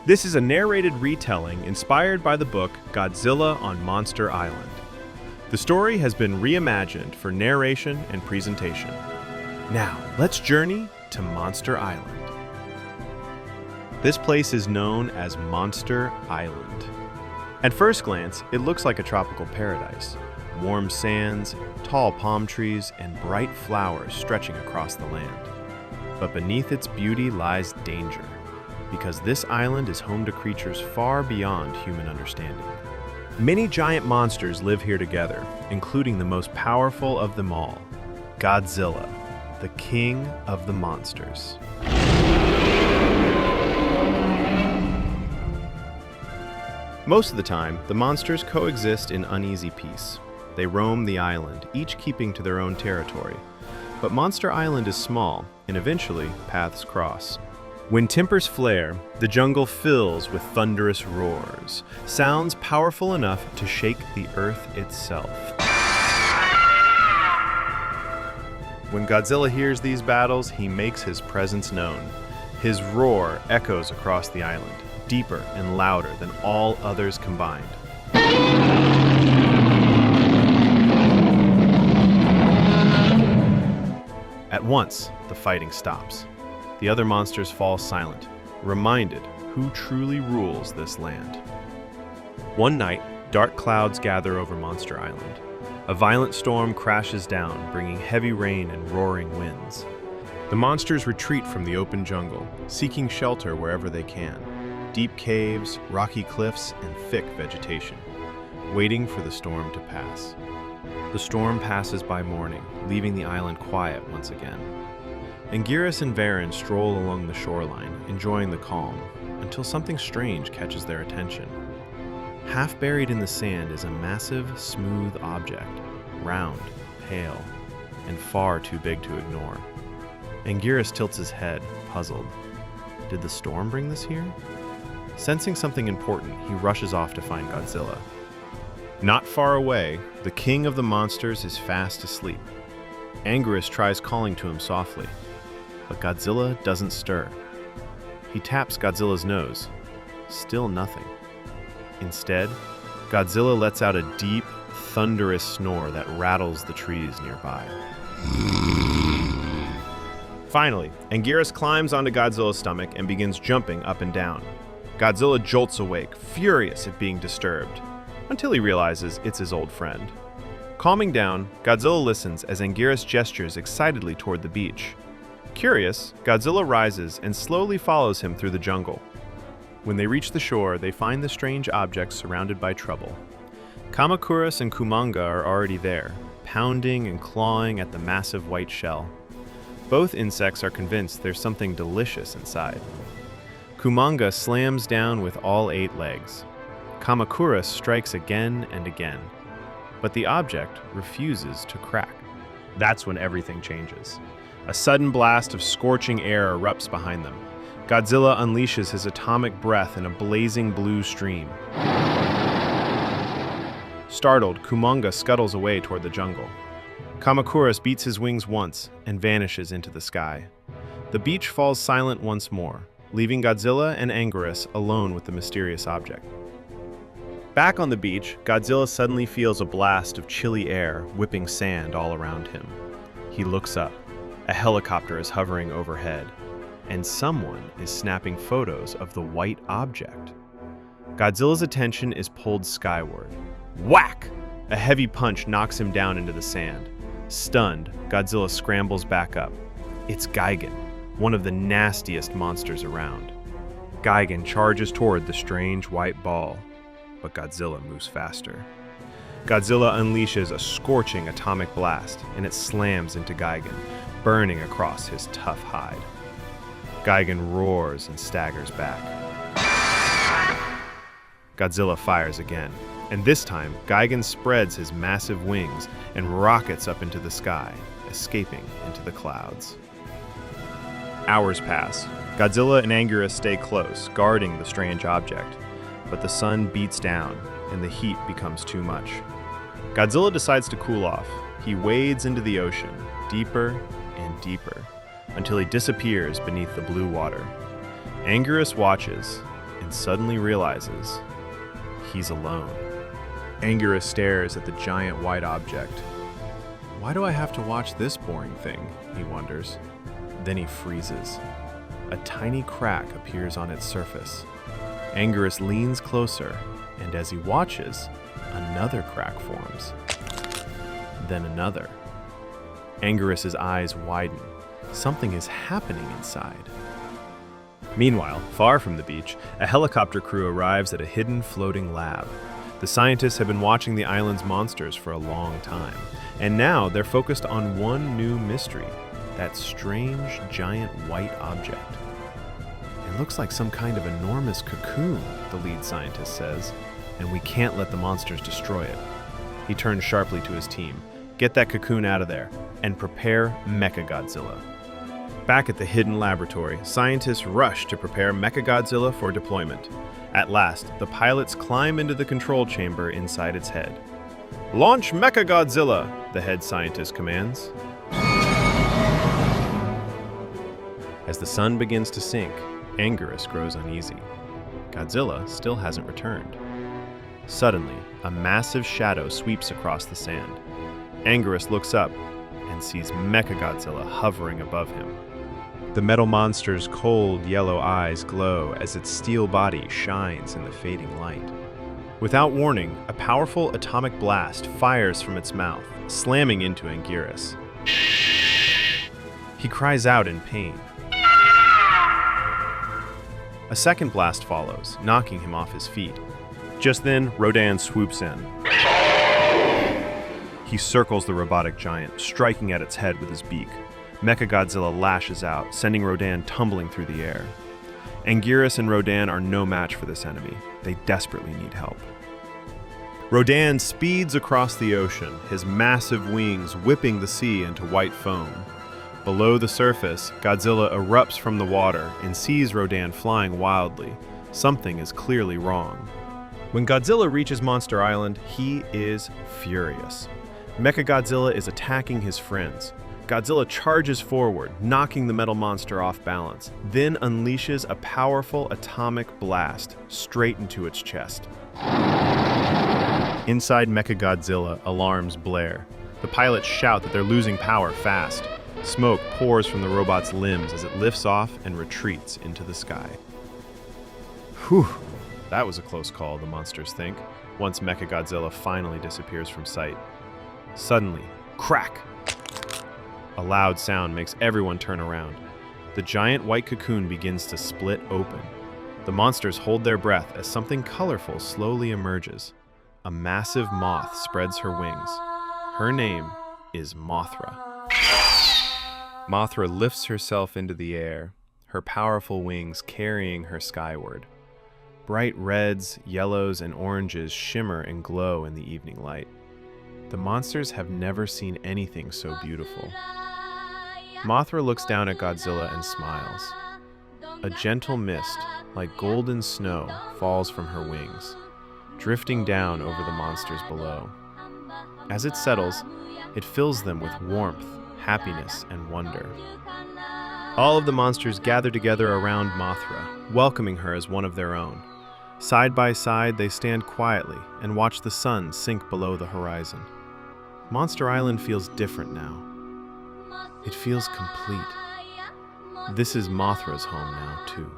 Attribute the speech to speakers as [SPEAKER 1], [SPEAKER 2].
[SPEAKER 1] This is a narrated retelling inspired by the book Godzilla on Monster Island. The story has been reimagined for narration and presentation. Now, let's journey to Monster Island. This place is known as Monster Island. At first glance, it looks like a tropical paradise. Warm sands, tall palm trees, and bright flowers stretching across the land. But beneath its beauty lies danger, because this island is home to creatures far beyond human understanding. Many giant monsters live here together, including the most powerful of them all, Godzilla, the king of the monsters. Most of the time, the monsters coexist in uneasy peace. They roam the island, each keeping to their own territory. But Monster Island is small, and eventually paths cross. When tempers flare, the jungle fills with thunderous roars, sounds powerful enough to shake the earth itself. When Godzilla hears these battles, he makes his presence known. His roar echoes across the island, deeper and louder than all others combined. At once, the fighting stops. The other monsters fall silent, reminded who truly rules this land. One night, dark clouds gather over Monster Island. A violent storm crashes down, bringing heavy rain and roaring winds. The monsters retreat from the open jungle, seeking shelter wherever they can. Deep caves, rocky cliffs, and thick vegetation, waiting for the storm to pass. The storm passes by morning, leaving the island quiet once again. Anguirus and Varen stroll along the shoreline, enjoying the calm, until something strange catches their attention. Half buried in the sand is a massive, smooth object, round, pale, and far too big to ignore. Anguirus tilts his head, puzzled. Did the storm bring this here? Sensing something important, he rushes off to find Godzilla. Not far away, the king of the monsters is fast asleep. Anguirus tries calling to him softly, but Godzilla doesn't stir. He taps Godzilla's nose. Still nothing. Instead, Godzilla lets out a deep, thunderous snore that rattles the trees nearby. Finally, Anguirus climbs onto Godzilla's stomach and begins jumping up and down. Godzilla jolts awake, furious at being disturbed, until he realizes it's his old friend. Calming down, Godzilla listens as Anguirus gestures excitedly toward the beach. Curious, Godzilla rises and slowly follows him through the jungle. When they reach the shore, they find the strange object surrounded by trouble. Kamacuras and Kumanga are already there, pounding and clawing at the massive white shell. Both insects are convinced there's something delicious inside. Kumanga slams down with all 8 legs. Kamacuras strikes again and again, but the object refuses to crack. That's when everything changes. A sudden blast of scorching air erupts behind them. Godzilla unleashes his atomic breath in a blazing blue stream. Startled, Kumanga scuttles away toward the jungle. Kamacuras beats his wings once and vanishes into the sky. The beach falls silent once more, leaving Godzilla and Anguirus alone with the mysterious object. Back on the beach, Godzilla suddenly feels a blast of chilly air whipping sand all around him. He looks up. A helicopter is hovering overhead, and someone is snapping photos of the white object. Godzilla's attention is pulled skyward. Whack! A heavy punch knocks him down into the sand. Stunned, Godzilla scrambles back up. It's Gigan, one of the nastiest monsters around. Gigan charges toward the strange white ball, but Godzilla moves faster. Godzilla unleashes a scorching atomic blast, and it slams into Gigan, burning across his tough hide. Gigan roars and staggers back. Godzilla fires again, and this time Gigan spreads his massive wings and rockets up into the sky, escaping into the clouds. Hours pass. Godzilla and Anguirus stay close, guarding the strange object, but the sun beats down and the heat becomes too much. Godzilla decides to cool off. He wades into the ocean, deeper and deeper, until he disappears beneath the blue water. Anguirus watches, and suddenly realizes he's alone. Anguirus stares at the giant white object. Why do I have to watch this boring thing? He wonders. Then he freezes. A tiny crack appears on its surface. Anguirus leans closer, and as he watches, another crack forms. Then another. Anguirus's eyes widen. Something is happening inside. Meanwhile, far from the beach, a helicopter crew arrives at a hidden floating lab. The scientists have been watching the island's monsters for a long time, and now they're focused on one new mystery, that strange giant white object. It looks like some kind of enormous cocoon, the lead scientist says, and we can't let the monsters destroy it. He turns sharply to his team. Get that cocoon out of there, and prepare Mechagodzilla. Back at the hidden laboratory, scientists rush to prepare Mechagodzilla for deployment. At last, the pilots climb into the control chamber inside its head. Launch Mechagodzilla, the head scientist commands. As the sun begins to sink, Anguirus grows uneasy. Godzilla still hasn't returned. Suddenly, a massive shadow sweeps across the sand. Anguirus looks up and sees Mechagodzilla hovering above him. The metal monster's cold yellow eyes glow as its steel body shines in the fading light. Without warning, a powerful atomic blast fires from its mouth, slamming into Anguirus. He cries out in pain. A second blast follows, knocking him off his feet. Just then, Rodan swoops in. He circles the robotic giant, striking at its head with his beak. Mechagodzilla lashes out, sending Rodan tumbling through the air. Anguirus and Rodan are no match for this enemy. They desperately need help. Rodan speeds across the ocean, his massive wings whipping the sea into white foam. Below the surface, Godzilla erupts from the water and sees Rodan flying wildly. Something is clearly wrong. When Godzilla reaches Monster Island, he is furious. Mechagodzilla is attacking his friends. Godzilla charges forward, knocking the metal monster off balance, then unleashes a powerful atomic blast straight into its chest. Inside Mechagodzilla, alarms blare. The pilots shout that they're losing power fast. Smoke pours from the robot's limbs as it lifts off and retreats into the sky. Whew, that was a close call, the monsters think, once Mechagodzilla finally disappears from sight. Suddenly, crack! A loud sound makes everyone turn around. The giant white cocoon begins to split open. The monsters hold their breath as something colorful slowly emerges. A massive moth spreads her wings. Her name is Mothra. Mothra lifts herself into the air, her powerful wings carrying her skyward. Bright reds, yellows, and oranges shimmer and glow in the evening light. The monsters have never seen anything so beautiful. Mothra looks down at Godzilla and smiles. A gentle mist, like golden snow, falls from her wings, drifting down over the monsters below. As it settles, it fills them with warmth, happiness, and wonder. All of the monsters gather together around Mothra, welcoming her as one of their own. Side by side, they stand quietly and watch the sun sink below the horizon. Monster Island feels different now. It feels complete. This is Mothra's home now, too.